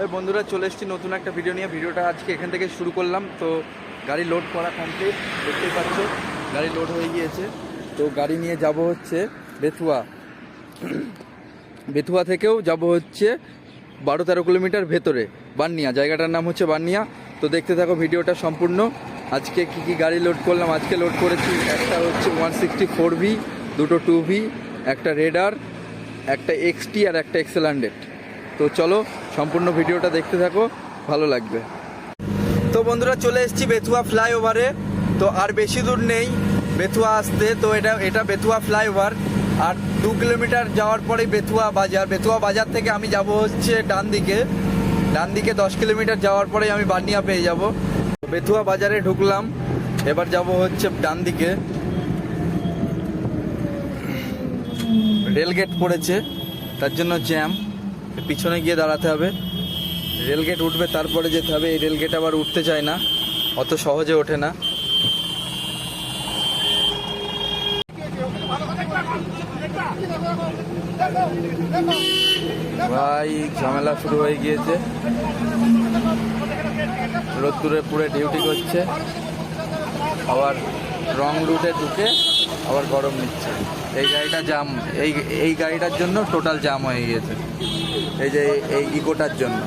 এই বন্ধুরা চলে এসেছি নতুন একটা ভিডিও নিয়ে। ভিডিওটা আজকে এখান থেকে শুরু করলাম। তো গাড়ি লোড করা কমপ্লিট, দেখতেই পাচ্ছ গাড়ি লোড হয়ে গিয়েছে। তো গাড়ি নিয়ে যাব হচ্ছে বেথুয়া। বেথুয়া থেকেও যাব হচ্ছে 12-13 কিলোমিটার ভেতরে বানিয়া, জায়গাটার নাম হচ্ছে বানিয়া। তো দেখতে থাকো ভিডিওটা সম্পূর্ণ। আজকে কি গাড়ি লোড করলাম, আজকে লোড করেছি একটা হচ্ছে 164V, দুটো 2V, একটা রেডার, একটা XT আর একটা XL100। তো চলো সম্পূর্ণ ভিডিওটা দেখতে থাকো, ভালো লাগবে। তো বন্ধুরা চলে এসেছি বেথুয়া ফ্লাইওভারে। তো আর বেশি দূর নেই বেথুয়া আসতে। তো এটা বেথুয়া ফ্লাইওভার, আর 2 কিলোমিটার যাওয়ার পরেই বেথুয়া বাজার। বেথুয়া বাজার থেকে আমি যাব হচ্ছে ডান দিকে 10 কিলোমিটার যাওয়ার পরেই আমি বানিয়া পেয়ে যাব। বেথুয়া বাজারে ঢুকলাম, এবার যাব হচ্ছে ডান দিকে। রেলগেট পড়েছে, তার জন্য জ্যাম, পিছনে গিয়ে দাঁড়াতে হবে। রেলগেট উঠবে তারপরে যেতে হবে। এই রেলগেট আবার উঠতে চায় না, অত সহজে ওঠে না। ভাই ঝামেলা শুরু হয়ে গিয়েছে, রোদ্দুরে পুরো ডিউটি করছে, আবার রং রুটে ঢুকে আবার গরম নিচ্ছে। এই গাড়িটা জাম, এই গাড়িটার জন্য টোটাল জাম হয়ে গিয়েছে, এই যে এই ইকোটার জন্য।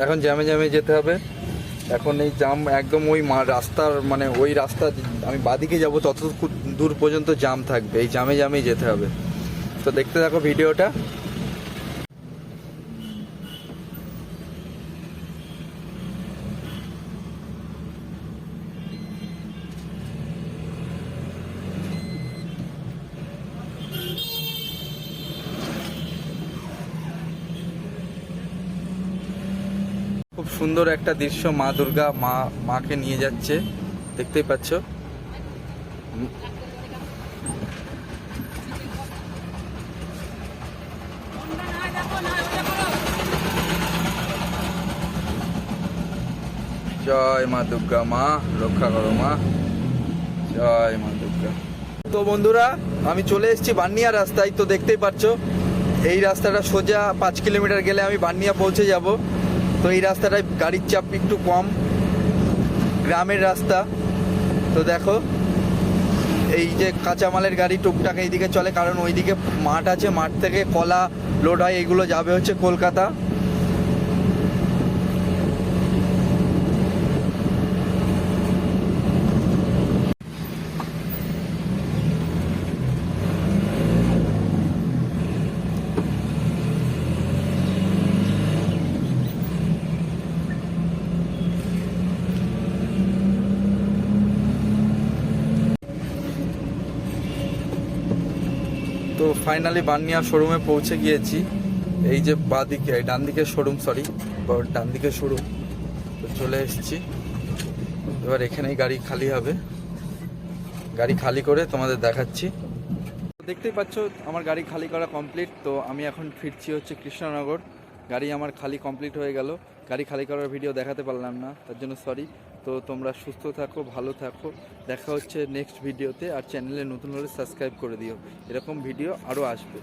এখন জ্যামে যেতে হবে। এখন এই জাম একদম ওই রাস্তার মানে ওই রাস্তা, আমি বাদিকে যাব তত দূর পর্যন্ত জাম থাকবে, এই জামেই যেতে হবে। তো দেখতে থাকো ভিডিওটা। খুব সুন্দর একটা দৃশ্য, মা দুর্গা মাকে নিয়ে যাচ্ছে, দেখতেই পাচ্ছ। জয় মা দুর্গা, মা রক্ষা করো মা, জয় মা দুর্গা। তো বন্ধুরা আমি চলে এসেছি বানিয়া রাস্তায়। তো দেখতেই পাচ্ছ এই রাস্তাটা সোজা 5 কিলোমিটার গেলে আমি বানিয়া পৌঁছে যাব। তো এই রাস্তাটায় গাড়ির চাপ একটু কম, গ্রামের রাস্তা। তো দেখো এই যে কাঁচামালের গাড়ি টুকটাক এইদিকে চলে, কারণ ওইদিকে মাঠ আছে, মাঠ থেকে কলা লোড হয়, এগুলো যাবে হচ্ছে কলকাতা। তো ফাইনালি বানিয়া শোরুমে পৌঁছে গিয়েছি। এই যে ডান দিকে শোরুম, ডান দিকে শোরুম। তো চলে এসেছি, এবার এখানেই গাড়ি খালি হবে। গাড়ি খালি করে তোমাদের দেখাচ্ছি। দেখতেই পাচ্ছ আমার গাড়ি খালি করা কমপ্লিট। তো আমি এখন ফিরছি হচ্ছে কৃষ্ণনগর। গাড়ি আমার খালি কমপ্লিট হয়ে গেল। গাড়ি খালি করার ভিডিও দেখাতে পারলাম না, তার জন্য সরি। তো তোমরা সুস্থ থাকো, ভালো থাকো, দেখা হচ্ছে নেক্সট ভিডিওতে। আর চ্যানেলে নতুন হলে সাবস্ক্রাইব করে দিও, এরকম ভিডিও আরও আসবে।